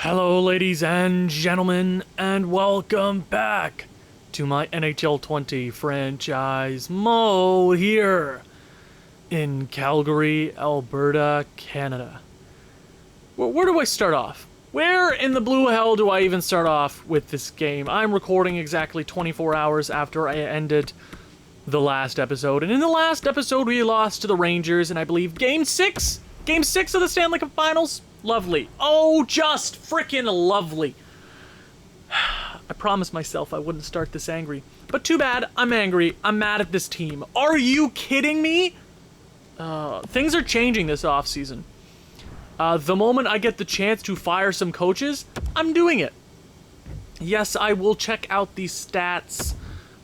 Hello, ladies and gentlemen, and welcome back to my NHL 20 franchise mode here in Calgary, Alberta, Canada. Where do I start off? Where in the blue hell do I even start off with this game? I'm recording exactly 24 hours after I ended the last episode, and in the last episode we lost to the Rangers in, I believe, Game 6? Game 6 of the Stanley Cup Finals? Lovely. Oh, just freaking lovely. I promised myself I wouldn't start this angry. But too bad, I'm angry. I'm mad at this team. Are you kidding me? Things are changing this offseason. The moment I get the chance to fire some coaches, I'm doing it. Yes, I will check out these stats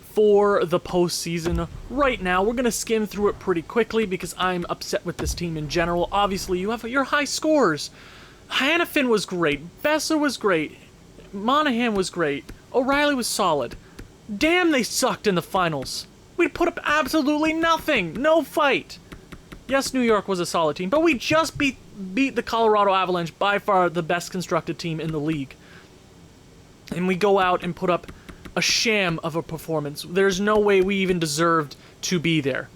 for the postseason. Right now, we're going to skim through it pretty quickly because I'm upset with this team in general. Obviously, you have your high scores. Hanifin was great. Besser was great. Monahan was great. O'Reilly was solid. Damn, they sucked in the finals. We put up absolutely nothing. No fight. Yes, New York was a solid team, but we just beat the Colorado Avalanche, by far the best constructed team in the league. And we go out and put up a sham of a performance. There's no way we even deserved to be there.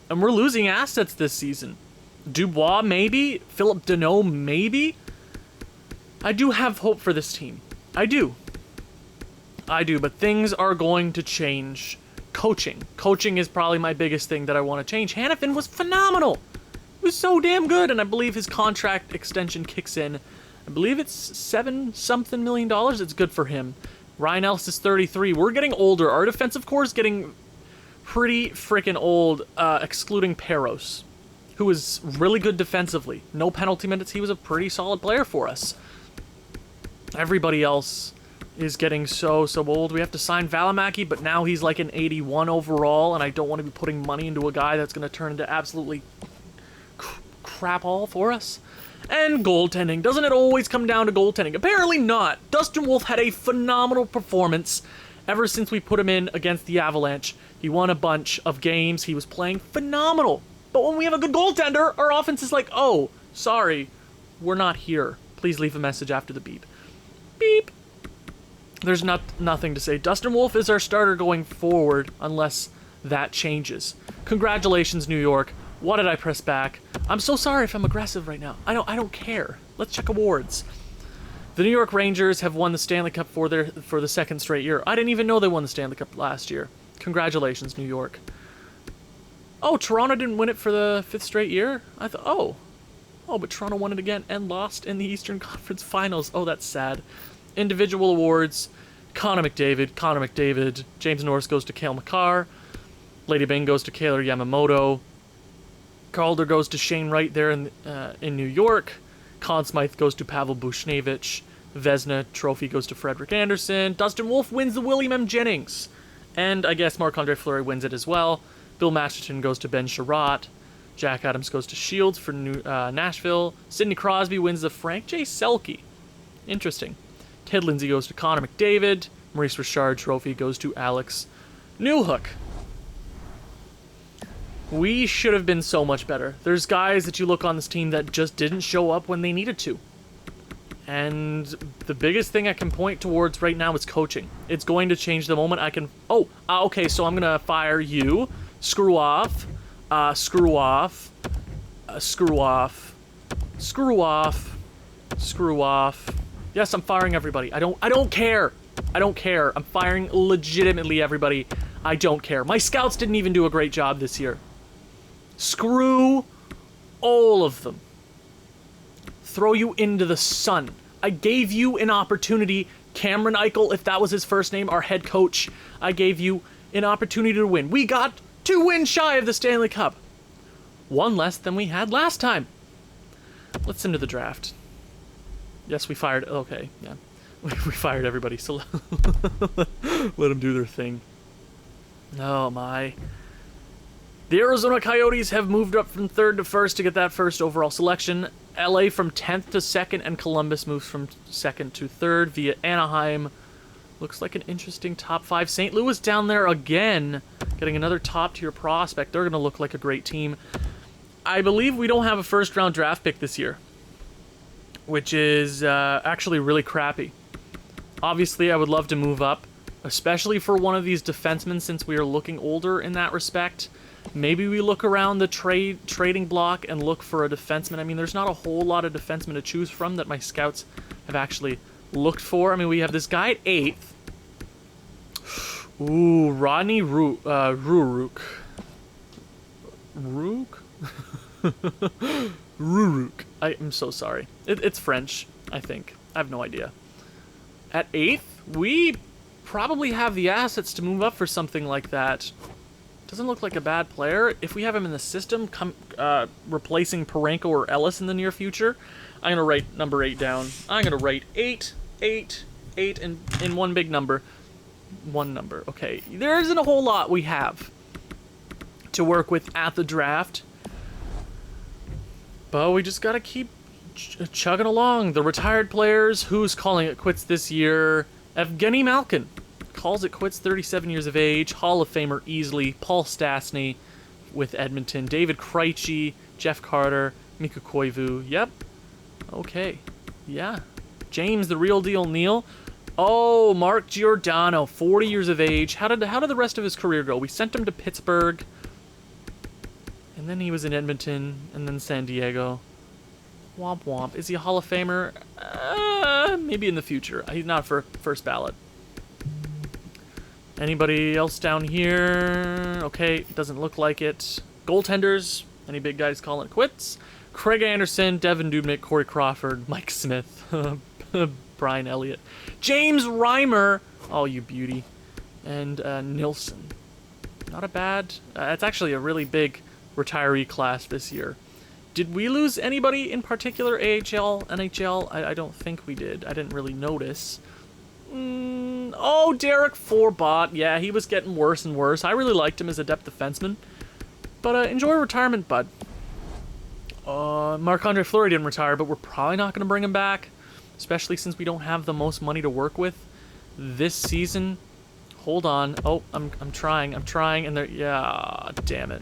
And we're losing assets this season. Dubois, maybe? Philip Deneau, maybe? I do have hope for this team. I do, but things are going to change. Coaching is probably my biggest thing that I want to change. Hanifin was phenomenal. He was so damn good, and I believe his contract extension kicks in. I believe it's $7-something million. It's good for him. Ryan Ellis is 33. We're getting older. Our defensive core is getting pretty freaking old, excluding Peros, who is really good defensively. No penalty minutes. He was a pretty solid player for us. Everybody else is getting so old. We have to sign Valimaki, but now he's like an 81 overall, and I don't want to be putting money into a guy that's going to turn into absolutely crap all for us. And goaltending. Doesn't it always come down to goaltending? Apparently not. Dustin Wolf had a phenomenal performance ever since we put him in against the Avalanche. He won a bunch of games. He was playing phenomenal. But when we have a good goaltender, our offense is like, oh, sorry, we're not here. Please leave a message after the beep. Beep. There's nothing to say. Dustin Wolf is our starter going forward unless that changes. Congratulations, New York. What did I press back? I'm so sorry if I'm aggressive right now. I don't care. Let's check awards. The New York Rangers have won the Stanley Cup for the second straight year. I didn't even know they won the Stanley Cup last year. Congratulations, New York. Oh, Toronto didn't win it for the 5th straight year? I thought, oh, but Toronto won it again and lost in the Eastern Conference Finals. Oh, that's sad. Individual awards. Connor McDavid. James Norris goes to Cale Makar. Lady Bing goes to Kailer Yamamoto. Calder goes to Shane Wright there in New York. Conn Smythe goes to Pavel Buchnevich. Vezina trophy goes to Frederick Anderson. Dustin Wolf wins the William M. Jennings. And I guess Marc-Andre Fleury wins it as well. Bill Masterton goes to Ben Sherratt. Jack Adams goes to Shields for Nashville. Sidney Crosby wins the Frank J. Selke. Interesting. Ted Lindsay goes to Connor McDavid. Maurice Richard trophy goes to Alex Newhook. We should have been so much better. There's guys that you look on this team that just didn't show up when they needed to. And the biggest thing I can point towards right now is coaching. It's going to change the moment I can... Oh, okay, so I'm going to fire you. Screw off. Screw off. Screw off. Screw off. Screw off. Yes, I'm firing everybody. I don't care. I don't care. I'm firing legitimately everybody. I don't care. My scouts didn't even do a great job this year. Screw all of them. Throw you into the sun. I gave you an opportunity. Cameron Eichel, if that was his first name, our head coach, I gave you an opportunity to win. We got 2 wins shy of the Stanley Cup. 1 less than we had last time. Let's into the draft. Yes, we fired... Okay, yeah. We fired everybody, so let them do their thing. Oh, my... The Arizona Coyotes have moved up from 3rd to 1st to get that 1st overall selection. LA from 10th to 2nd, and Columbus moves from 2nd to 3rd via Anaheim. Looks like an interesting top 5. St. Louis down there again, getting another top-tier prospect. They're going to look like a great team. I believe we don't have a first-round draft pick this year. which is actually really crappy. Obviously, I would love to move up, especially for one of these defensemen since we are looking older in that respect. Maybe we look around the trading block and look for a defenseman. I mean, there's not a whole lot of defensemen to choose from that my scouts have actually looked for. I mean, we have this guy at 8th. Ooh, Rodney Ruruk. Rook? Ruruk. I'm so sorry. It's French, I think. I have no idea. At 8th, we probably have the assets to move up for something like that. Doesn't look like a bad player. If we have him in the system, replacing Parenko or Ellis in the near future, I'm going to write number 8 down. I'm going to write 8, 8, 8 in one big number. One number. Okay, there isn't a whole lot we have to work with at the draft. But we just got to keep chugging along. The retired players, who's calling it quits this year? Evgeny Malkin calls it quits, 37 years of age, Hall of Famer easily. Paul Stastny with Edmonton, David Krejci, Jeff Carter, Mikko Koivu. Yep. Okay. Yeah. James the real deal Neal. Oh, Mark Giordano, 40 years of age. How did the rest of his career go? We sent him to Pittsburgh, and then he was in Edmonton, and then San Diego. Womp womp. Is he a Hall of Famer? Maybe in the future. He's not for first ballot. Anybody else down here? Okay, doesn't look like it. Goaltenders. Any big guys calling it quits? Craig Anderson, Devin Dubnyk, Corey Crawford, Mike Smith, Brian Elliott, James Reimer. Oh, you beauty. And Nilsson. Not a bad... it's actually a really big retiree class this year. Did we lose anybody in particular? AHL, NHL? I don't think we did. I didn't really notice. Oh, Derek Forbot. Yeah, he was getting worse and worse. I really liked him as a depth defenseman. But enjoy retirement, bud. Marc-Andre Fleury didn't retire, but we're probably not going to bring him back, especially since we don't have the most money to work with this season. Hold on. Oh, I'm trying, and there... Yeah, damn it.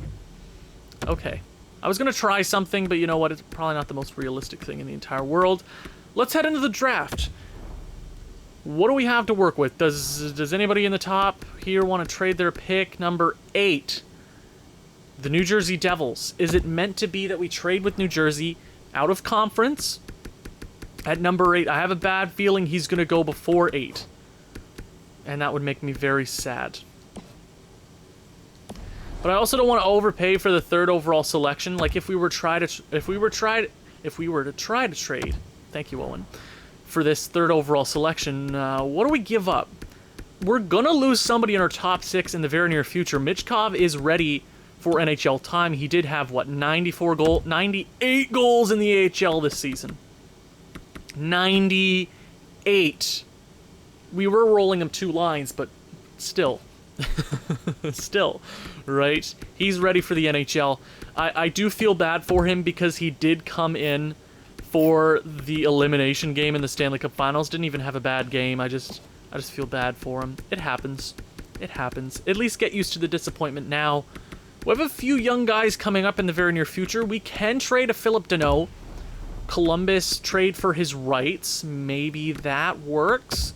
Okay. I was going to try something, but you know what? It's probably not the most realistic thing in the entire world. Let's head into the draft. What do we have to work with? Does anybody in the top here want to trade their pick? Number 8. The New Jersey Devils. Is it meant to be that we trade with New Jersey out of conference? At number 8, I have a bad feeling he's going to go before 8. And that would make me very sad. But I also don't want to overpay for the 3rd overall selection. Like if we were to try to trade, thank you, Owen, for this 3rd overall selection, what do we give up? We're gonna lose somebody in our top 6 in the very near future. Michkov is ready for NHL time. He did have what, 98 goals in the AHL this season. 98. We were rolling him 2 lines, but still. Still, right? He's ready for the NHL. I do feel bad for him because he did come in for the elimination game in the Stanley Cup Finals. Didn't even have a bad game. I just feel bad for him. It happens. It happens. At least get used to the disappointment now. We have a few young guys coming up in the very near future. We can trade a Philip Deneau. Columbus trade for his rights. Maybe that works.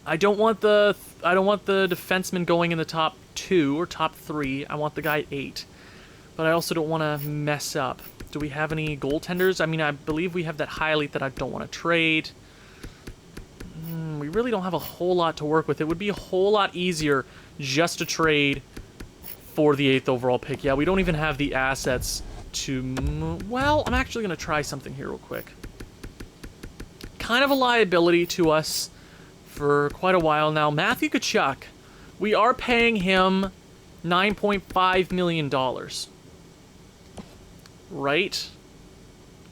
I don't want the defenseman going in the top 2 or top 3. I want the guy at 8. But I also don't want to mess up. Do we have any goaltenders? I mean, I believe we have that highlight that I don't want to trade. We really don't have a whole lot to work with. It would be a whole lot easier just to trade for the 8th overall pick. Yeah, we don't even have the assets to... Well, I'm actually going to try something here real quick. Kind of a liability to us for quite a while now. Matthew Tkachuk. We are paying him $9.5 million. Right?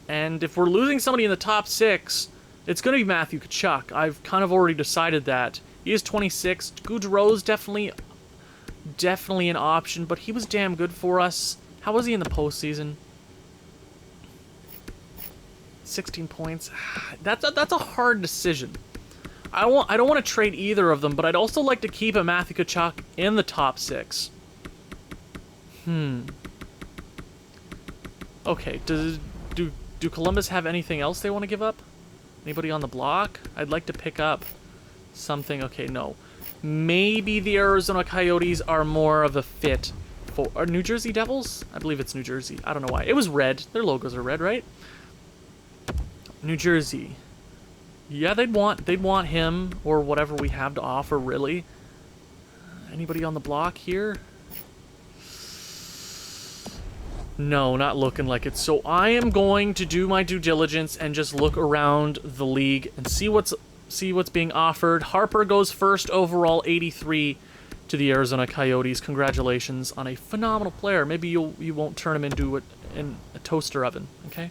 And if we're losing somebody in the top 6, it's going to be Matthew Tkachuk. I've kind of already decided that. He is 26. Gaudreau's definitely an option, but he was damn good for us. How was he in the postseason? 16 points. That's a hard decision. I don't want to trade either of them, but I'd also like to keep a Matthew Tkachuk in the top 6. Okay, do Do Columbus have anything else they want to give up? Anybody on the block? I'd like to pick up something. Okay, no. Maybe the Arizona Coyotes are more of a fit for... Are New Jersey Devils? I believe it's New Jersey. I don't know why. It was red. Their logos are red, right? New Jersey. Yeah, they'd want him or whatever we have to offer, really. Anybody on the block here? No, not looking like it. So I am going to do my due diligence and just look around the league and see what's being offered. Harper goes first overall, 83 to the Arizona Coyotes. Congratulations on a phenomenal player. Maybe you won't turn him into a toaster oven, okay?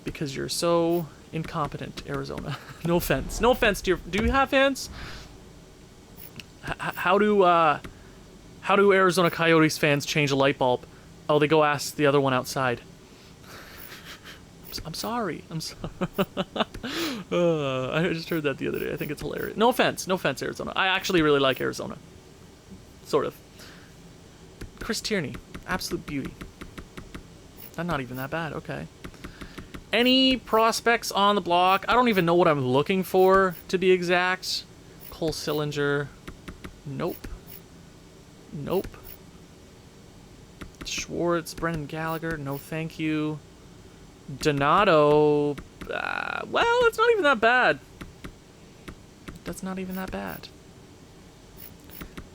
Because you're so incompetent, Arizona. No offense. No offense to your... Do you have fans? How do Arizona Coyotes fans change a light bulb? Oh, they go ask the other one outside. I'm sorry. I'm sorry. I just heard that the other day. I think it's hilarious. No offense. No offense, Arizona. I actually really like Arizona. Sort of. Chris Tierney. Absolute beauty. That's not even that bad. Okay. Any prospects on the block? I don't even know what I'm looking for, to be exact. Cole Sillinger. Nope. Nope. Schwartz, Brendan Gallagher, no thank you. Donato, well, it's not even that bad. That's not even that bad.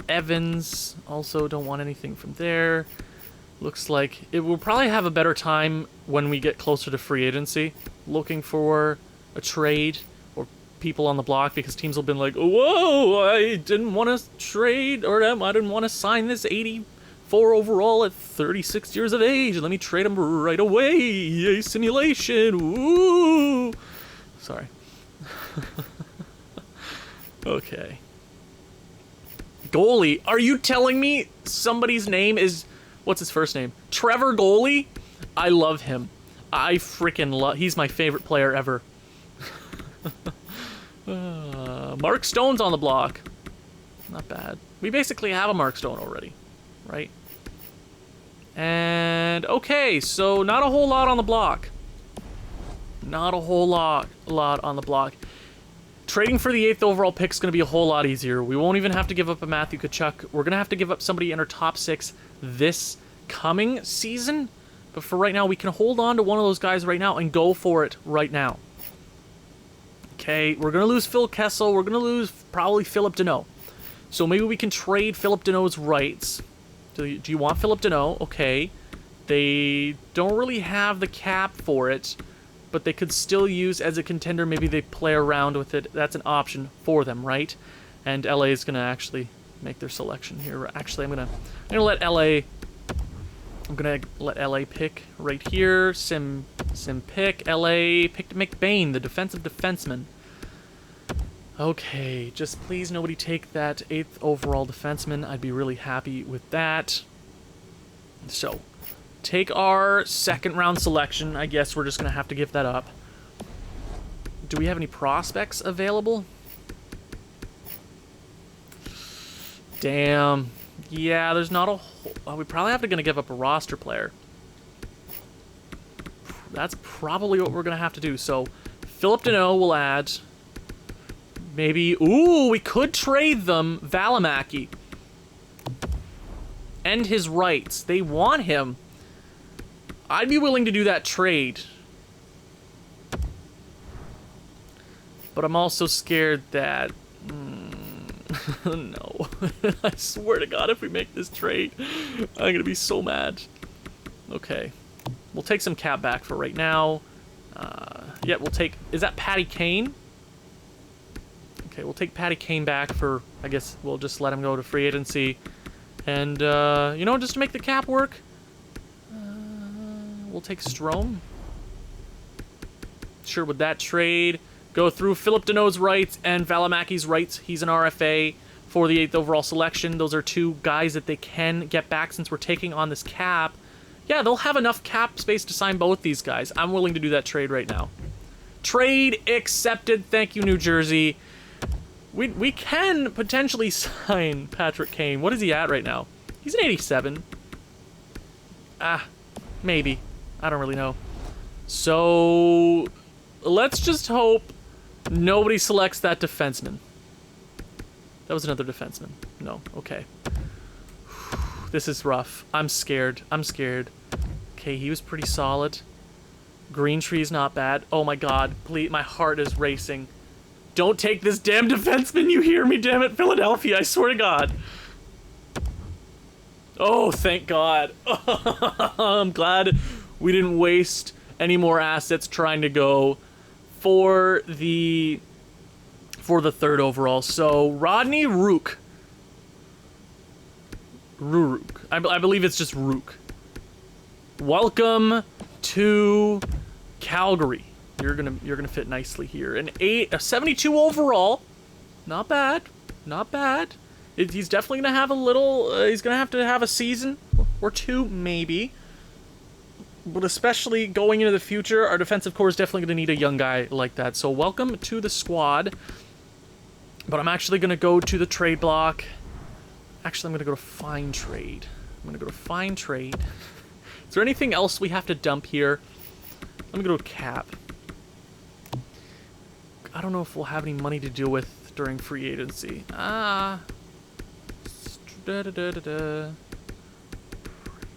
Evans, also don't want anything from there. Looks like it will probably have a better time when we get closer to free agency, looking for a trade or people on the block, because teams will have been like, whoa, I didn't want to trade, or I didn't want to sign this 84 overall at 36 years of age. Let me trade him right away. Yay, simulation. Woo! Sorry. Okay. Goalie. Are you telling me somebody's name is... What's his first name? Trevor Goalie? I love him. I freaking love... He's my favorite player ever. Mark Stone's on the block. Not bad. We basically have a Mark Stone already, right? And okay, so not a whole lot on the block. Not a whole lot on the block. Trading for the 8th overall pick is going to be a whole lot easier. We won't even have to give up a Matthew Tkachuk. We're going to have to give up somebody in our top 6 this coming season. But for right now, we can hold on to one of those guys right now and go for it right now. Okay, we're going to lose Phil Kessel. We're going to lose probably Philip Deneau. So maybe we can trade Philip Deneau's rights. Do you want Philip Deneau? Okay. They don't really have the cap for it, but they could still use as a contender. Maybe they play around with it. That's an option for them, right? And LA is going to actually make their selection here. Actually, I'm going to let LA... I'm going to let LA pick right here. Sim pick. LA picked McBain, the defensive defenseman. Okay, just please nobody take that 8th overall defenseman. I'd be really happy with that. So, take our 2nd round selection. I guess we're just going to have to give that up. Do we have any prospects available? Damn. Yeah, there's not a whole... we probably have to give up a roster player. That's probably what we're going to have to do. So, Philip Deneau will add... Maybe... Ooh, we could trade them Valimaki. And his rights. They want him. I'd be willing to do that trade. But I'm also scared that... no. I swear to God, if we make this trade, I'm going to be so mad. Okay. We'll take some cap back for right now. Yeah, we'll take... Is that Patty Kane? Okay, we'll take Patty Kane back for... I guess we'll just let him go to free agency. And, you know, just to make the cap work, we'll take Strome. Sure, with that trade, go through Philip Deneau's rights and Valimaki's rights. He's an RFA for the 8th overall selection. Those are 2 guys that they can get back since we're taking on this cap. Yeah, they'll have enough cap space to sign both these guys. I'm willing to do that trade right now. Trade accepted. Thank you, New Jersey. We can potentially sign Patrick Kane. What is he at right now? He's an 87. Maybe. I don't really know. So let's just hope nobody selects that defenseman. That was another defenseman. No, okay. This is rough. I'm scared. I'm scared. Okay, he was pretty solid. Green tree's not bad. Oh my god, please, my heart is racing. Don't take this damn defenseman, you hear me, damn it, Philadelphia, I swear to god. Oh, thank god. I'm glad we didn't waste any more assets trying to go for the third overall. So, Rodney Rook. Rook. I believe it's just Rook. Welcome to Calgary. You're gonna fit nicely here. A 72 overall. Not bad. Not bad. He's definitely gonna have a little. He's gonna have to have a season or two, maybe. But especially going into the future, our defensive core is definitely gonna need a young guy like that. So welcome to the squad. But I'm actually gonna go to the trade block. Actually, I'm gonna go to find trade. I'm gonna go to find trade. Is there anything else we have to dump here? Let me go to cap. I don't know if we'll have any money to deal with during free agency.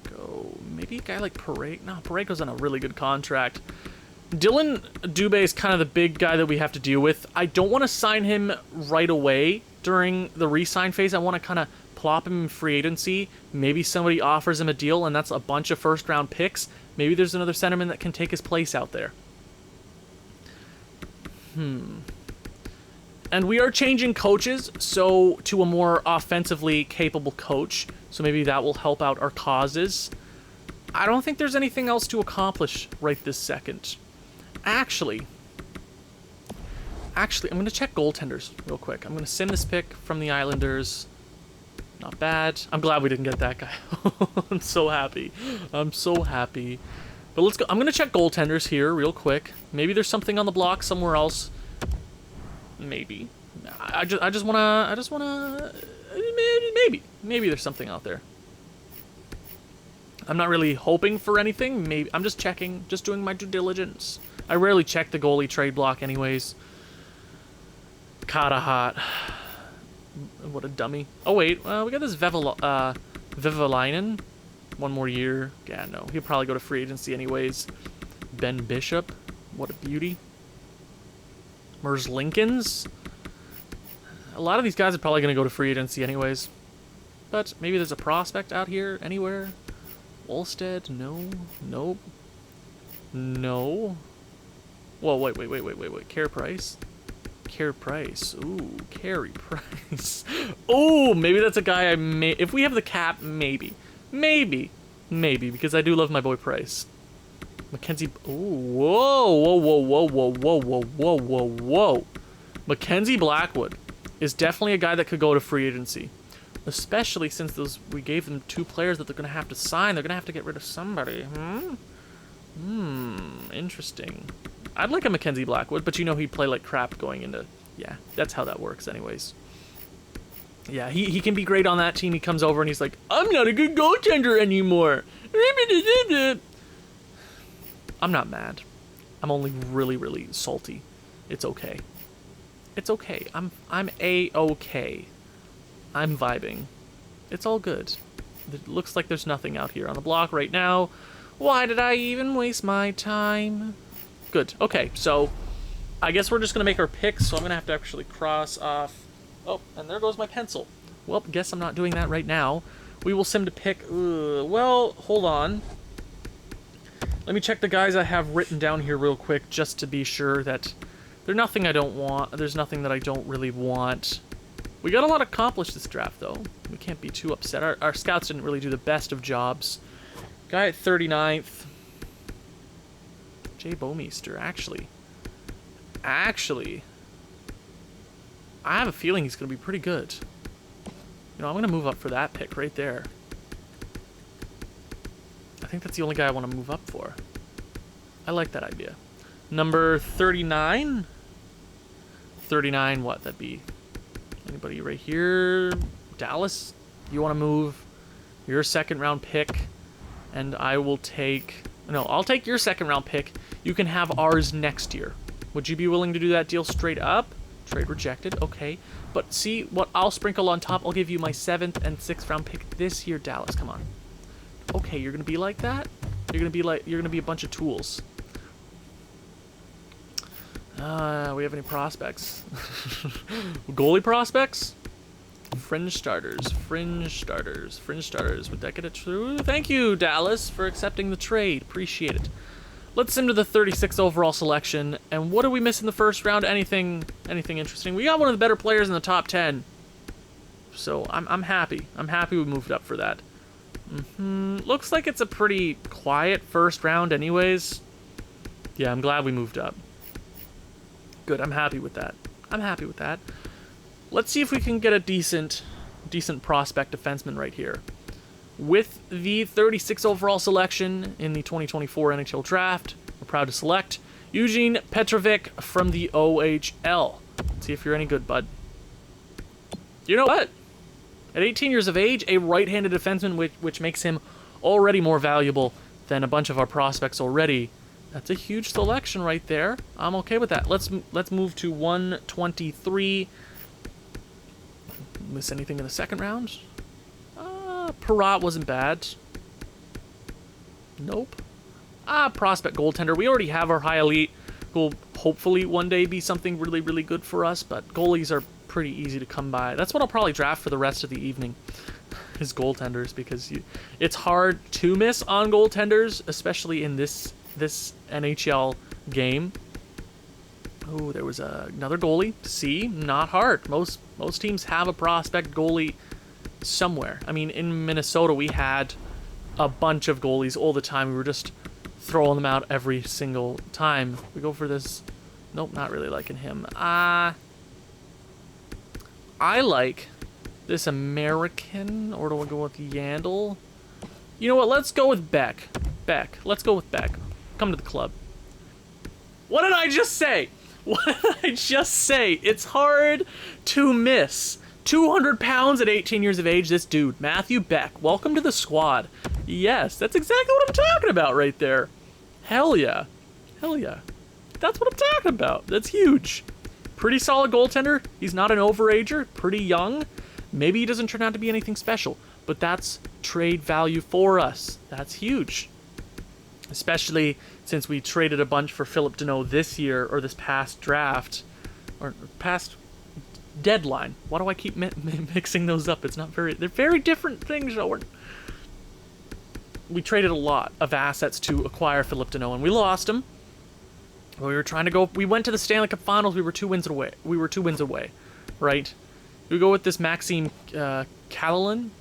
Go. Maybe a guy like Parade. No, Pareko's on a really good contract. Dylan Dubé is kind of the big guy that we have to deal with. I don't want to sign him right away during the re-sign phase. I want to kind of plop him in free agency. Maybe somebody offers him a deal, and that's a bunch of first-round picks. Maybe there's another centerman that can take his place out there. And we are changing coaches, so to a more offensively capable coach. So maybe that will help out our causes. I don't think there's anything else to accomplish right this second. Actually, I'm going to check goaltenders real quick. I'm going to send this pick from the Islanders. Not bad. I'm glad we didn't get that guy. I'm so happy. I'm so happy. But let's go. I'm going to check goaltenders here real quick. Maybe there's something on the block somewhere else. Maybe. I just want to maybe there's something out there. I'm not really hoping for anything. Maybe I'm just checking, just doing my due diligence. I rarely check the goalie trade block anyways. Kata hot. What a dummy. Oh wait, we got this Vivalainen. One more year. Yeah, no. He'll probably go to free agency anyways. Ben Bishop. What a beauty. Mers Lincolns. A lot of these guys are probably going to go to free agency anyways. But maybe there's a prospect out here anywhere. Olstead. No. Nope. No. Whoa, wait. Care Price. Care Price. Ooh, Carey Price. Oh, maybe that's a guy I may... If we have the cap, maybe. Maybe, because I do love my boy Price. Mackenzie... Ooh, whoa. Mackenzie Blackwood is definitely a guy that could go to free agency. Especially since we gave them 2 players that they're going to have to sign. They're going to have to get rid of somebody. Interesting. I'd like a Mackenzie Blackwood, but you know he'd play like crap going into... Yeah, that's how that works anyways. Yeah, he can be great on that team. He comes over and he's like, I'm not a good goaltender anymore. I'm not mad. I'm only really, really salty. It's okay. It's okay. I'm A-okay. I'm vibing. It's all good. It looks like there's nothing out here on the block right now. Why did I even waste my time? Good. Okay, so I guess we're just going to make our picks, so I'm going to have to actually cross off. Oh, and there goes my pencil. Well, guess I'm not doing that right now. We will sim to pick. Well, hold on. Let me check the guys I have written down here real quick just to be sure that there's nothing I don't want. There's nothing that I don't really want. We got a lot accomplished this draft, though. We can't be too upset. Our scouts didn't really do the best of jobs. Guy at 39th. Jay Bomeister, actually, I have a feeling he's going to be pretty good. You know, I'm going to move up for that pick right there. I think that's the only guy I want to move up for. I like that idea. Number 39? 39, what? That'd be anybody right here. Dallas, you want to move your second round pick, and I will take... No, I'll take your second round pick. You can have ours next year. Would you be willing to do that deal straight up? Trade rejected, okay. But see what I'll sprinkle on top? I'll give you my 7th and 6th round pick this year, Dallas. Come on. Okay, you're gonna be like that? You're gonna be a bunch of tools. We have any prospects? Goalie prospects? Fringe starters. Would that get it through? Thank you, Dallas, for accepting the trade. Appreciate it. Let's sim to the 36th overall selection. And what do we miss in the first round? Anything interesting? We got one of the better players in the top 10. So I'm happy. I'm happy we moved up for that. Looks like it's a pretty quiet first round anyways. Yeah, I'm glad we moved up. Good, I'm happy with that. Let's see if we can get a decent prospect defenseman right here. With the 36th overall selection in the 2024 NHL Draft, we're proud to select Eugene Petrovic from the OHL. Let's see if you're any good, bud. You know what? At 18 years of age, a right-handed defenseman, which makes him already more valuable than a bunch of our prospects already. That's a huge selection right there. I'm okay with that. Let's move to 123. Miss anything in the second round? Parat wasn't bad. Nope. Prospect goaltender. We already have our high elite, who will hopefully one day be something really, really good for us, but goalies are pretty easy to come by. That's what I'll probably draft for the rest of the evening, is goaltenders, because it's hard to miss on goaltenders, especially in this NHL game. Oh, there was another goalie. See, not hard. Most teams have a prospect goalie somewhere. I mean, in Minnesota, we had a bunch of goalies all the time. We were just throwing them out every single time. We go for this. Nope, not really liking him. I like this American, or do I go with Yandel? You know what? Let's go with Beck. Let's go with Beck. Come to the club. What did I just say? It's hard to miss. 200 pounds at 18 years of age, this dude, Matthew Beck. Welcome to the squad. Yes, that's exactly what I'm talking about right there. Hell yeah. That's what I'm talking about. That's huge. Pretty solid goaltender. He's not an overager. Pretty young. Maybe he doesn't turn out to be anything special, but that's trade value for us. That's huge. Especially since we traded a bunch for Philip Deneau this year, or this past draft, or past deadline. Why do I keep mixing those up? They're very different things, Owen. We traded a lot of assets to acquire Philip Deneau, and we lost him. We went to the Stanley Cup Finals. We were 2 wins away. Right? We go with this Maxime Callan.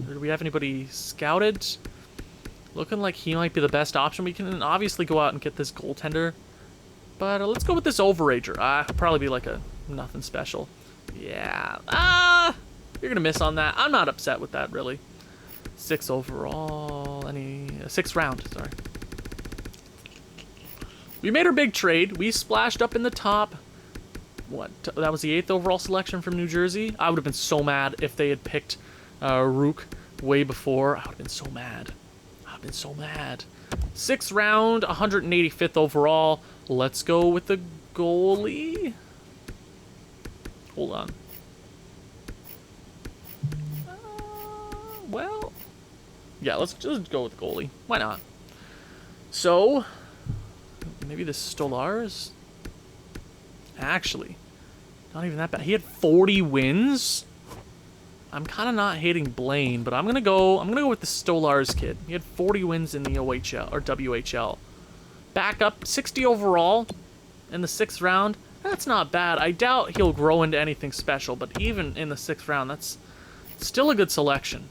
Do we have anybody scouted? Looking like he might be the best option. We can obviously go out and get this goaltender, but let's go with this overager. Probably be like a nothing special. Yeah. You're gonna miss on that. I'm not upset with that, really. 6 overall. 6th round, sorry. We made our big trade. We splashed up in the top. That was the 8th overall selection from New Jersey. I would have been so mad if they had picked Rook way before. I would have been so mad. 6th round, 185th overall. Let's go with the goalie. Hold on. Well, yeah, let's just go with the goalie. Why not? So, maybe the Stolaars? Actually, not even that bad. He had 40 wins. I'm kind of not hating Blaine, but I'm gonna go with the Stolaars kid. He had 40 wins in the OHL or WHL. Back up 60 overall in the 6th round. That's not bad. I doubt he'll grow into anything special, but even in the 6th round, that's still a good selection.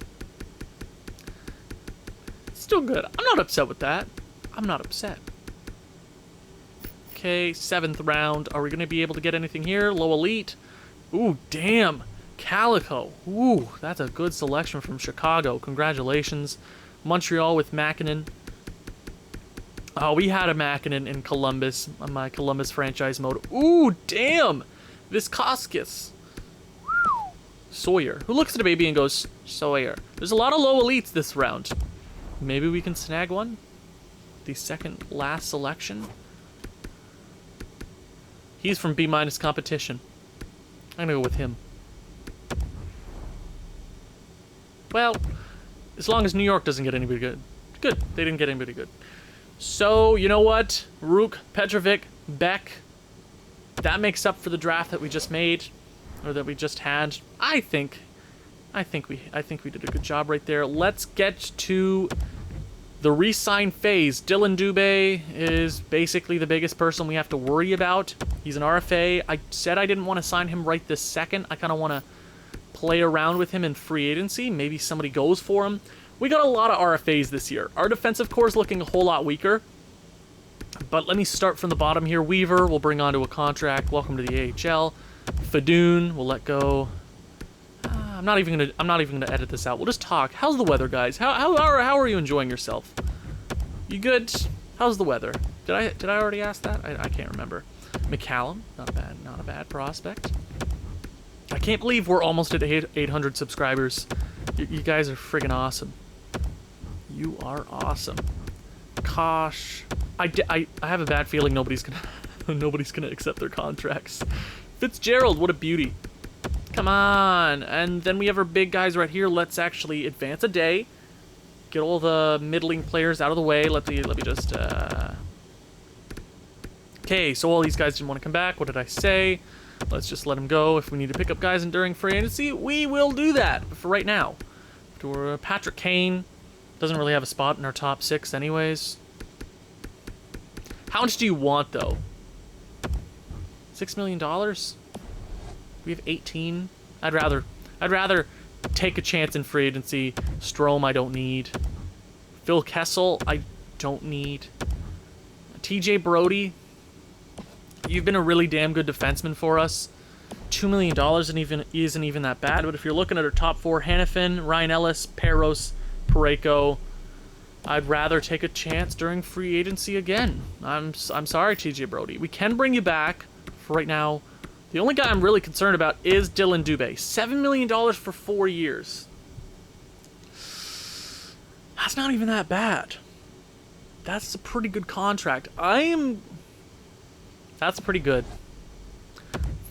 Still good. I'm not upset with that. I'm not upset. Okay, 7th round. Are we gonna be able to get anything here? Low elite. Ooh, damn. Calico. Ooh, that's a good selection from Chicago. Congratulations. Montreal with Makinen. Oh, we had a Makinen in Columbus, on my Columbus franchise mode. Ooh, damn. Viskoskis. Sawyer. Who looks at a baby and goes, Sawyer. There's a lot of low elites this round. Maybe we can snag one? The second last selection. He's from B- competition. I'm gonna go with him. Well, as long as New York doesn't get anybody good. Good, they didn't get anybody good. So, you know what? Rook, Petrovic, Beck. That makes up for the draft that we just made, or that we just had. I think we did a good job right there. Let's get to the re-sign phase. Dylan Dubé is basically the biggest person we have to worry about. He's an RFA. I said I didn't want to sign him right this second. I kind of want to play around with him in free agency. Maybe somebody goes for him. We got a lot of RFAs this year. Our defensive core is looking a whole lot weaker. But let me start from the bottom here. Weaver, we'll bring onto a contract. Welcome to the AHL. Fadoon, we'll let go. I'm not even gonna edit this out. We'll just talk. How's the weather, guys? How are you enjoying yourself? You good? How's the weather? Did I already ask that? I can't remember. McCallum, not a bad prospect. I can't believe we're almost at 800 subscribers. You guys are friggin' awesome. You are awesome. Gosh, I have a bad feeling nobody's gonna accept their contracts. Fitzgerald, what a beauty. Come on. And then we have our big guys right here. Let's actually advance a day. Get all the middling players out of the way. Let me just Okay, so all these guys didn't want to come back. What did I say? Let's just let them go. If we need to pick up guys during free agency, we will do that. But for right now, Patrick Kane doesn't really have a spot in our top 6 anyways. How much do you want, though? $6 million? We have 18. I'd rather take a chance in free agency. Strome, I don't need. Phil Kessel, I don't need. TJ Brody, you've been a really damn good defenseman for us. $2 million isn't even that bad, but if you're looking at our top 4, Hannafin, Ryan Ellis, Peros, Pareko, I'd rather take a chance during free agency again. I'm sorry, TJ Brody. We can bring you back for right now. The only guy I'm really concerned about is Dylan Dubé. $7 million for 4 years. That's not even that bad. That's a pretty good contract. That's pretty good.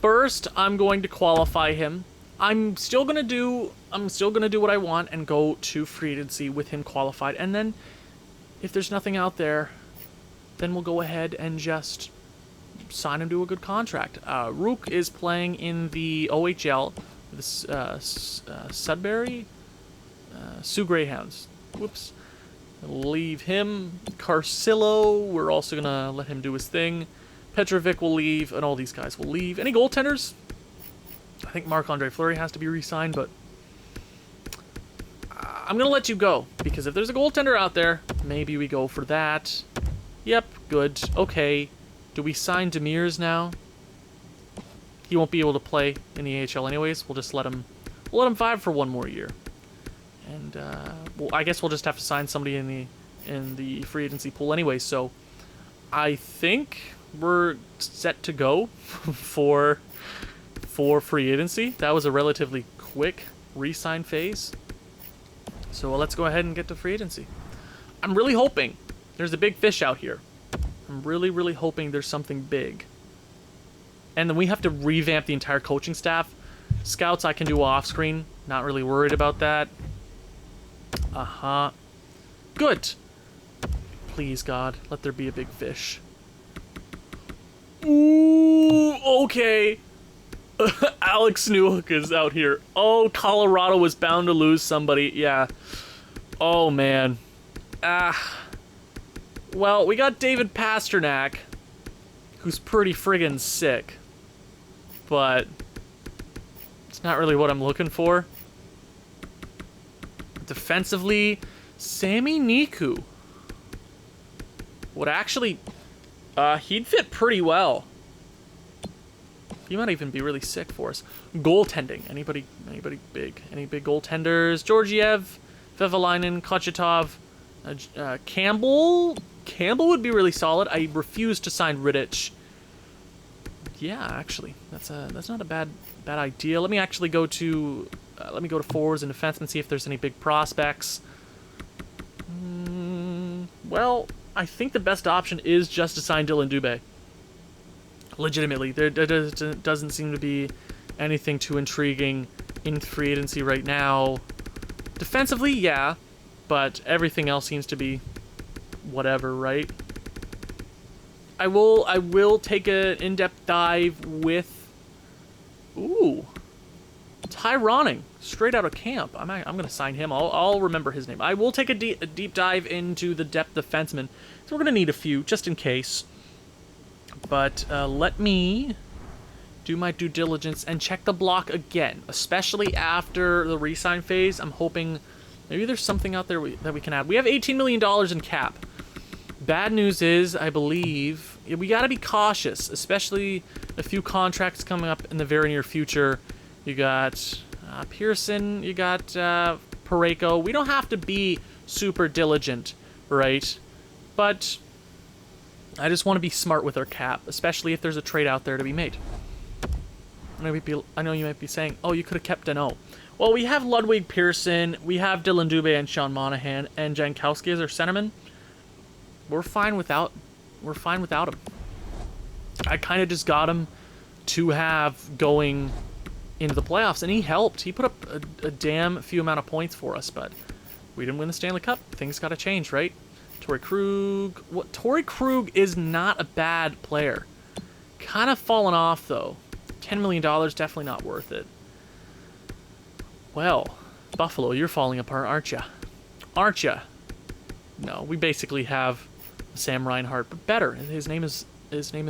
First, I'm going to qualify him. I'm still gonna do what I want and go to free agency with him qualified. And then, if there's nothing out there, then we'll go ahead and just sign him to a good contract. Rook is playing in the OHL, the Sudbury Sioux Greyhounds. Whoops. Leave him. Carcillo, we're also gonna let him do his thing. Petrovic will leave, and all these guys will leave. Any goaltenders? I think Marc-Andre Fleury has to be re-signed, but I'm gonna let you go, because if there's a goaltender out there, maybe we go for that. Yep, good. Okay. Do we sign Demers now? He won't be able to play in the AHL anyways. We'll just let him vibe for 1 more year. And well, I guess we'll just have to sign somebody in the free agency pool anyway. So I think we're set to go for free agency. That was a relatively quick re-sign phase. So let's go ahead and get to free agency. I'm really hoping there's a big fish out here. I'm really, really hoping there's something big. And then we have to revamp the entire coaching staff. Scouts I can do off screen. Not really worried about that. Good. Please, God, let there be a big fish. Ooh, okay. Alex Newhook is out here. Oh, Colorado was bound to lose somebody. Yeah. Oh, man. Well, we got David Pasternak, who's pretty friggin' sick. But it's not really what I'm looking for. Defensively, Sami Niku would actually... he'd fit pretty well. He might even be really sick for us. Goaltending. Anybody big? Any big goaltenders? Georgiev, Vevalainen, Kochetkov, Campbell. Campbell would be really solid. I refuse to sign Rittich. Yeah, actually, that's not a bad idea. Let me actually go to forwards and defensemen, see if there's any big prospects. Well, I think the best option is just to sign Dylan Dubé. Legitimately, there doesn't seem to be anything too intriguing in free agency right now. Defensively, yeah, but everything else seems to be whatever, right? I will take an in-depth dive with Tyroning, straight out of camp. I'm gonna sign him. I'll remember his name. I will take a deep dive into the depth defenseman. So we're gonna need a few just in case. But let me do my due diligence and check the block again, especially after the re-sign phase. I'm hoping maybe there's something out there that we can add. We have $18 million in cap. Bad news is, I believe, we got to be cautious, especially a few contracts coming up in the very near future. You got Pearson, you got Parayko. We don't have to be super diligent, right? But I just want to be smart with our cap, especially if there's a trade out there to be made. I know you might be saying, oh, you could have kept Danault. Well, we have Ludwig Pearson, we have Dylan Dubé and Sean Monahan, and Jankowski as our centerman. We're fine without him. I kind of just got him to have going into the playoffs, and he helped. He put up a damn few amount of points for us, but we didn't win the Stanley Cup. Things got to change, right? Torrey Krug. Torrey Krug is not a bad player. Kind of fallen off, though. $10 million, definitely not worth it. Well, Buffalo, you're falling apart, aren't ya? Aren't ya? No, we basically have Sam Reinhart, but better. His name is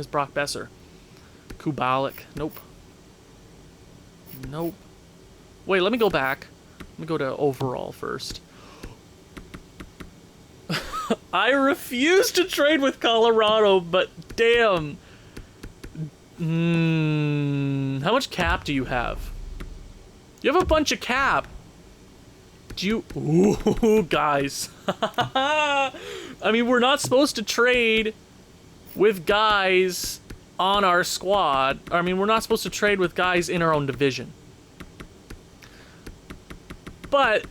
Brock Besser. Kubalik. Nope. Nope. Wait, let me go back. Let me go to overall first. I refuse to trade with Colorado, but damn. How much cap do you have? You have a bunch of cap. Do you... Ooh, guys. I mean, we're not supposed to trade with guys on our squad. I mean, we're not supposed to trade with guys in our own division. But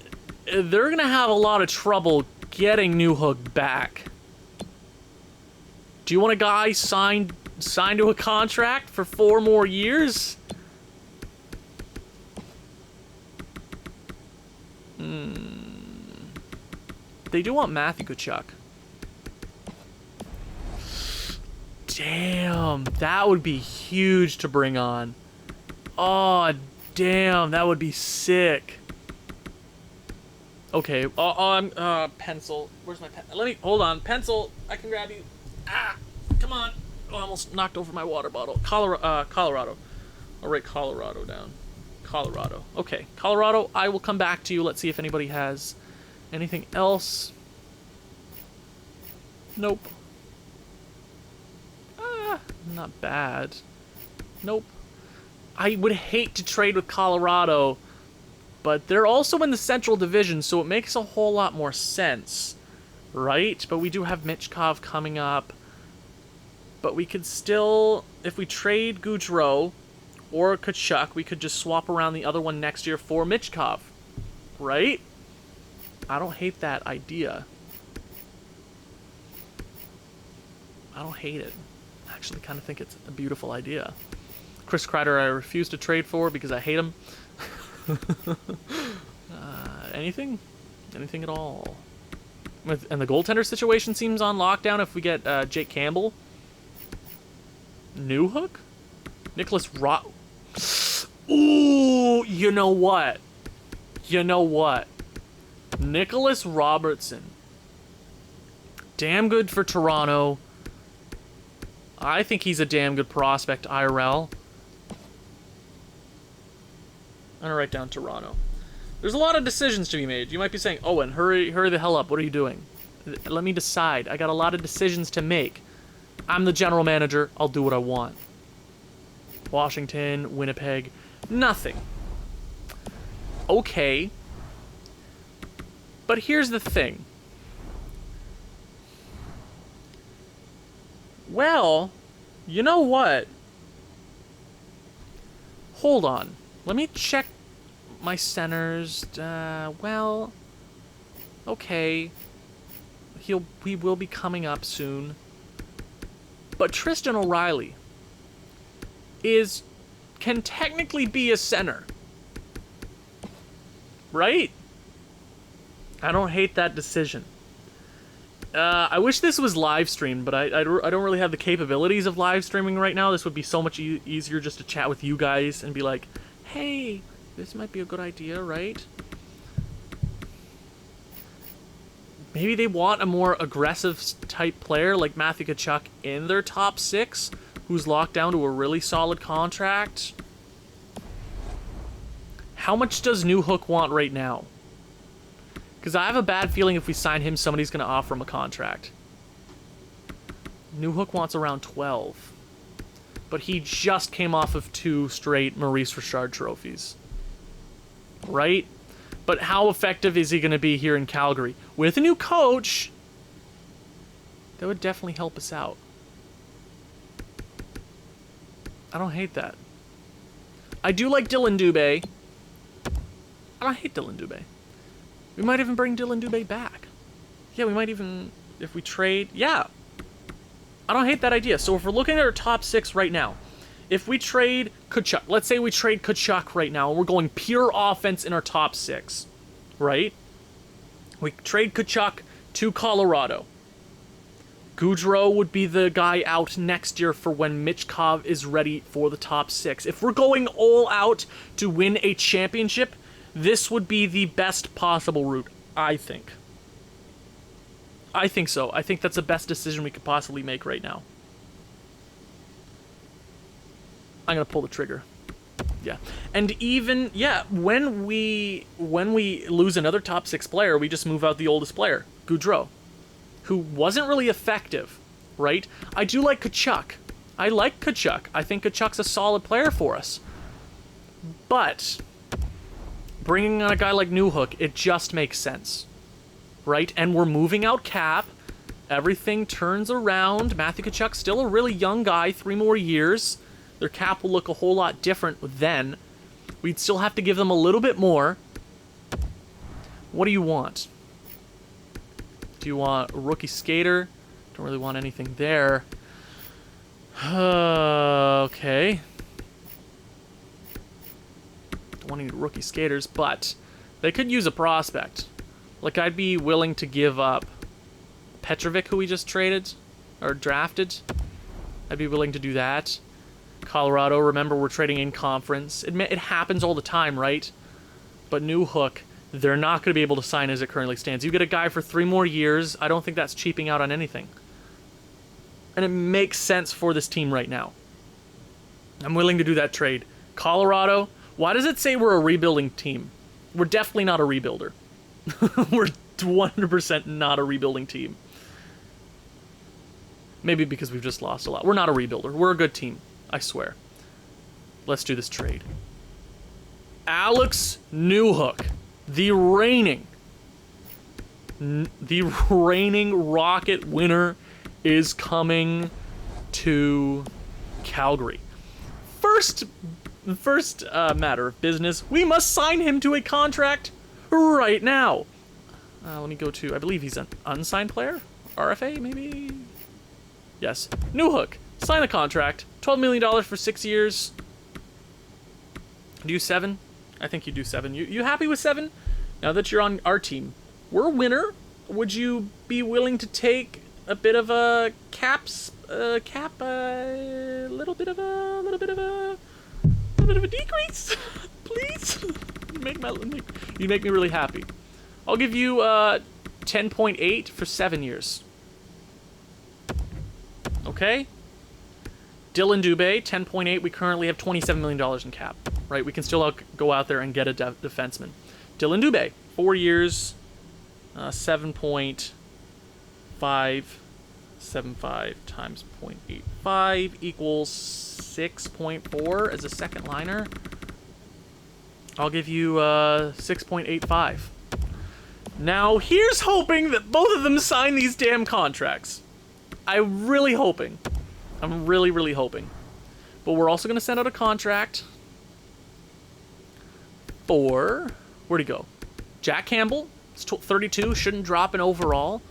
they're going to have a lot of trouble getting Newhook back. Do you want a guy signed to a contract for 4 more years? They do want Matthew Tkachuk. Damn, that would be huge to bring on. Oh, damn, that would be sick. Okay, pencil. Where's my pen? Hold on, pencil. I can grab you. Ah, come on. Oh, I almost knocked over my water bottle. Colorado. I'll write Colorado down. Colorado. Okay, Colorado, I will come back to you. Let's see if anybody has anything else. Nope. Not bad. Nope. I would hate to trade with Colorado, but they're also in the Central Division, so it makes a whole lot more sense, right? But we do have Michkov coming up. But we could still, if we trade Gaudreau or Tkachuk, we could just swap around the other one next year for Michkov, right? I don't hate that idea. I don't hate it. I actually kind of think it's a beautiful idea. Chris Kreider I refuse to trade for because I hate him. Anything? Anything at all? And the goaltender situation seems on lockdown if we get Jake Campbell. Newhook? Nicholas Ooh, you know what? Nicholas Robertson. Damn good for Toronto. I think he's a damn good prospect, IRL. I'm gonna write down Toronto. There's a lot of decisions to be made. You might be saying, Owen, hurry the hell up. What are you doing? Let me decide. I got a lot of decisions to make. I'm the general manager. I'll do what I want. Washington, Winnipeg, nothing. Okay. But here's the thing. Well, you know what? Hold on. Let me check my centers. Well, okay. He will be coming up soon. But Tristan O'Reilly. can technically be a center. Right? I don't hate that decision. I wish this was live streamed, but I don't really have the capabilities of live streaming right now. This would be so much easier just to chat with you guys and be like, hey, this might be a good idea, right? Maybe they want a more aggressive type player like Matthew Tkachuk in their top 6, who's locked down to a really solid contract. How much does Newhook want right now? Because I have a bad feeling if we sign him, somebody's going to offer him a contract. Newhook wants around 12. But he just came off of 2 straight Maurice Richard trophies. Right? But how effective is he going to be here in Calgary? With a new coach, that would definitely help us out. I don't hate that. I do like Dylan Dubé. I don't hate Dylan Dubé. We might even bring Dylan Dubé back. Yeah, we might even, if we trade, yeah. I don't hate that idea. So if we're looking at our top 6 right now, if we trade Tkachuk, let's say we trade Tkachuk right now, and we're going pure offense in our top 6, right? We trade Tkachuk to Colorado. Gaudreau would be the guy out next year for when Michkov is ready for the top 6. If we're going all out to win a championship, this would be the best possible route, I think. I think so. I think that's the best decision we could possibly make right now. I'm going to pull the trigger. Yeah. And even, yeah, when we lose another top 6 player, we just move out the oldest player, Gaudreau, who wasn't really effective, right? I do like Tkachuk. I like Tkachuk. I think Tkachuk's a solid player for us. But bringing on a guy like Newhook, it just makes sense, right? And we're moving out cap. Everything turns around. Matthew Tkachuk's still a really young guy, 3 more years. Their cap will look a whole lot different then. We'd still have to give them a little bit more. What do you want? Do you want a rookie skater? Don't really want anything there. Okay. Don't want any rookie skaters, but they could use a prospect. Like, I'd be willing to give up Petrovic, who we just traded, or drafted. I'd be willing to do that. Colorado, remember, we're trading in conference. It happens all the time, right? But Newhook, they're not going to be able to sign as it currently stands. You get a guy for 3 more years, I don't think that's cheaping out on anything. And it makes sense for this team right now. I'm willing to do that trade. Colorado, why does it say we're a rebuilding team? We're definitely not a rebuilder. We're 100% not a rebuilding team. Maybe because we've just lost a lot. We're not a rebuilder. We're a good team. I swear. Let's do this trade. Alex Newhook, the reigning Rocket winner, is coming to Calgary. First matter of business, we must sign him to a contract right now. Let me go to, I believe he's an unsigned player? RFA, maybe? Yes. Newhook, sign a contract. $12 million for 6 years. Do 7? I think you do 7. You happy with 7? Now that you're on our team, we're a winner. Would you be willing to take a bit of a little bit of a decrease, please? You make me really happy. I'll give you 10.8 for 7 years. Okay. Dylan Dubé, 10.8. We currently have $27 million in cap, right? We can still go out there and get a defenseman. Dylan Dubé, 4 years, 7.575 times 0.85 equals 6.4 as a second liner. I'll give you 6.85. Now, here's hoping that both of them sign these damn contracts. I'm really hoping. I'm really, really hoping. But we're also going to send out a contract for... Where'd he go? Jack Campbell. It's 32. Shouldn't drop in overall.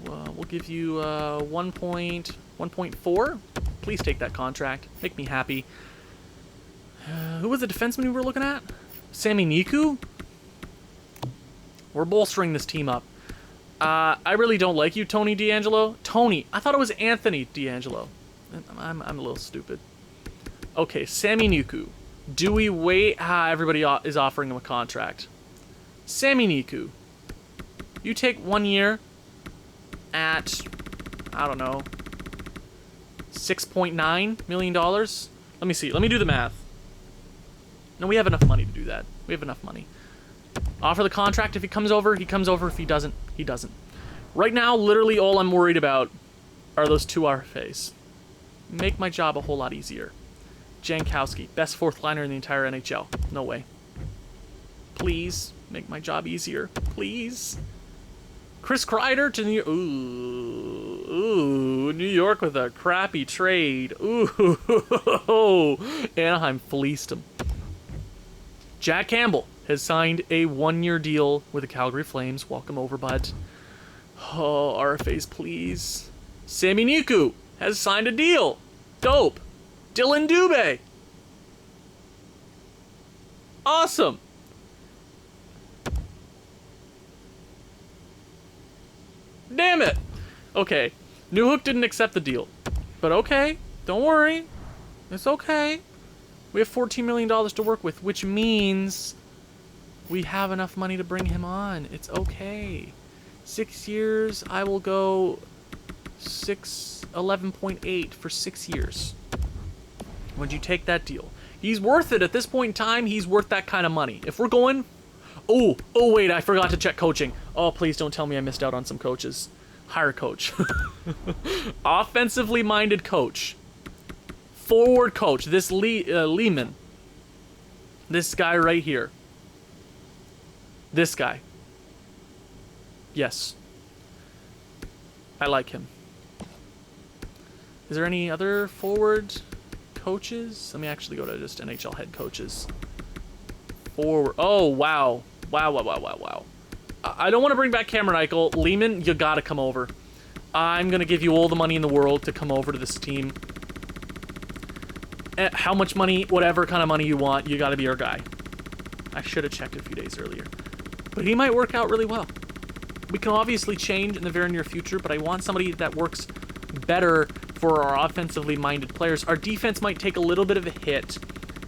We'll give you 1.4. Please take that contract. Make me happy. Who was the defenseman we were looking at? Sami Niku? We're bolstering this team up. I really don't like you, Tony D'Angelo. Tony. I thought it was Anthony D'Angelo. I'm a little stupid. Okay, Sami Niku. Do we wait? Everybody is offering him a contract. Sami Niku. You take 1 year at, I don't know, $6.9 million? Let me see. Let me do the math. No, we have enough money to do that. We have enough money. Offer the contract. If he comes over, he comes over. If he doesn't, he doesn't. Right now, literally all I'm worried about are those 2 RFAs. Make my job a whole lot easier. Jankowski, best 4th liner in the entire NHL. No way. Please, make my job easier. Please. Chris Kreider to New York. Ooh, New York with a crappy trade. Ooh, Anaheim fleeced him. Jack Campbell has signed a 1-year deal with the Calgary Flames. Welcome over, bud. Oh, RFAs, please. Sami Niku has signed a deal. Dope. Dylan Dubé. Awesome. Damn it. Okay. Newhook didn't accept the deal. But okay. Don't worry. It's okay. We have $14 million to work with, which means we have enough money to bring him on. It's okay. 6 years, I will go 11.8 for 6 years. Would you take that deal? He's worth it. At this point in time, he's worth that kind of money. If we're going... Oh, wait, I forgot to check coaching. Oh, please don't tell me I missed out on some coaches. Hire a coach. Offensively minded coach. Forward coach. This Lehman. This guy right here. This guy. Yes. I like him. Is there any other forward coaches? Let me actually go to just NHL head coaches. Forward. Oh, wow. Wow. I don't want to bring back Cameron Eichel. Lehman, you gotta come over. I'm gonna give you all the money in the world to come over to this team. How much money, whatever kind of money you want, you gotta be our guy. I should have checked a few days earlier. But he might work out really well. We can obviously change in the very near future, but I want somebody that works better for our offensively minded players. Our defense might take a little bit of a hit,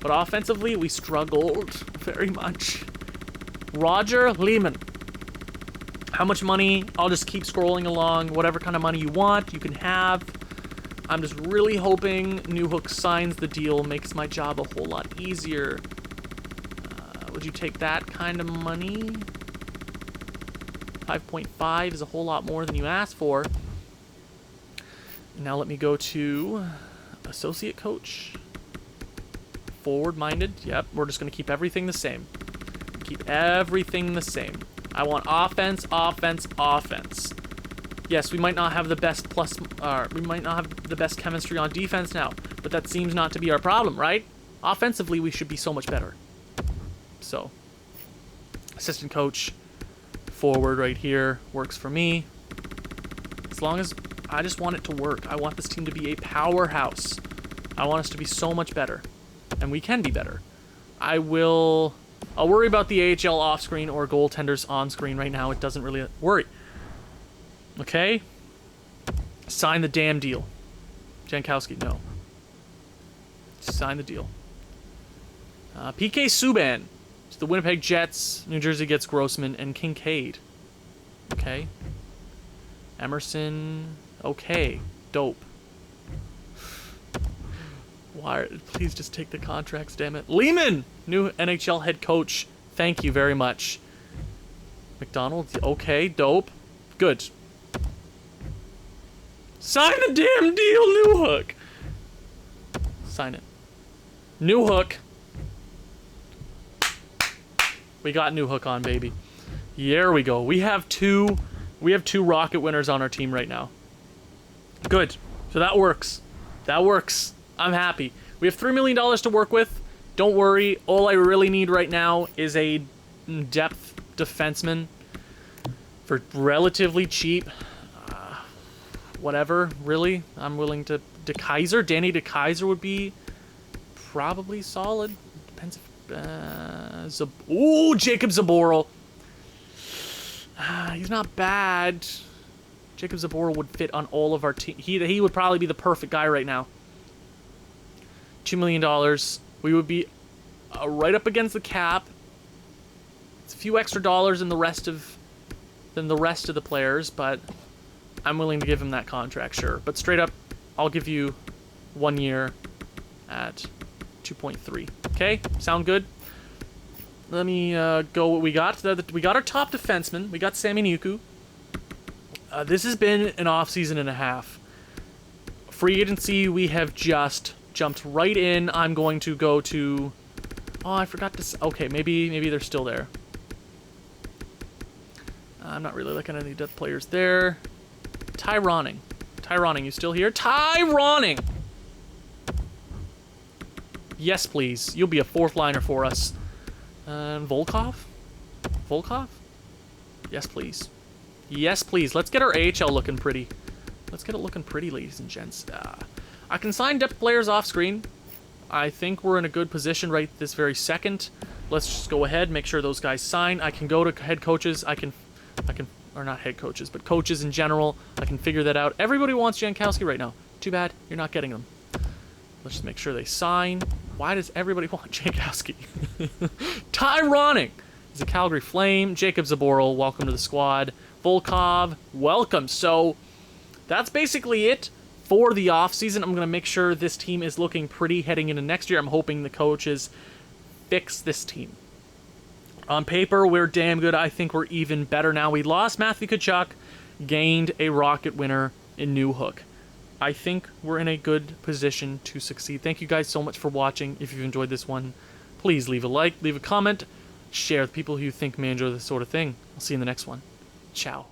but offensively, we struggled very much. Roger Lehman. How much money? I'll just keep scrolling along. Whatever kind of money you want, you can have. I'm just really hoping Newhook signs the deal, makes my job a whole lot easier. Would you take that kind of money? 5.5 is a whole lot more than you asked for. Now let me go to associate coach. Forward-minded. Yep, we're just going to keep everything the same. Keep everything the same. I want offense. Yes, we might not have the best we might not have the best chemistry on defense now, but that seems not to be our problem, right? Offensively, we should be so much better. So, assistant coach, forward right here, works for me. As long as I just want it to work. I want this team to be a powerhouse. I want us to be so much better. And we can be better. I'll worry about the AHL off-screen or goaltenders on-screen right now. It doesn't really worry. Okay? Sign the damn deal. Jankowski, no. Sign the deal. PK Subban. It's the Winnipeg Jets. New Jersey gets Grossman and Kincaid. Okay. Emerson. Okay. Dope. Why? Please just take the contracts, damn it. Lehman! New NHL head coach. Thank you very much. McDonald. Okay, dope. Good. Sign the damn deal, Newhook! Sign it. Newhook. We got Newhook on, baby. There we go. We have two Rocket winners on our team right now. Good. So that works. That works. I'm happy. We have $3 million to work with. Don't worry. All I really need right now is a depth defenseman for relatively cheap. Whatever, really. I'm willing to DeKaiser. Danny DeKaiser would be probably solid. Depends if... Ooh, Jacob Zaboral. He's not bad. Jacob Zaboral would fit on all of our team. He would probably be the perfect guy right now. $2 million. We would be right up against the cap. It's a few extra dollars than the rest of the players, but I'm willing to give him that contract, sure. But straight up, I'll give you 1 year at 2.3. Okay, sound good? Let me go what we got. We got our top defenseman. We got Sami Niku. This has been an offseason and a half. Free agency, we have just jumped right in. I'm going to go to... Oh, I forgot to... Okay, maybe they're still there. I'm not really looking at any death players there. Ty Ronning. Ty Ronning, you still here? Ty Ronning! Yes, please. You'll be a fourth liner for us. Volkov? Volkov? Yes, please. Yes, please. Let's get our AHL looking pretty. Let's get it looking pretty, ladies and gents. I can sign depth players off screen. I think we're in a good position right this very second. Let's just go ahead, make sure those guys sign. I can go to head coaches. I can, or not head coaches, but coaches in general. I can figure that out. Everybody wants Jankowski right now. Too bad you're not getting them. Let's just make sure they sign. Why does everybody want Jankowski? Ty Ronning is a Calgary Flame. Jacob Zaboral, welcome to the squad. Volkov, welcome. So that's basically it for the offseason. I'm going to make sure this team is looking pretty heading into next year. I'm hoping the coaches fix this team. On paper, we're damn good. I think we're even better now. We lost Matthew Tkachuk, gained a Rocket winner in Newhook. I think we're in a good position to succeed. Thank you guys so much for watching. If you've enjoyed this one, please leave a like, leave a comment, share with people who you think may enjoy this sort of thing. I'll see you in the next one. Ciao.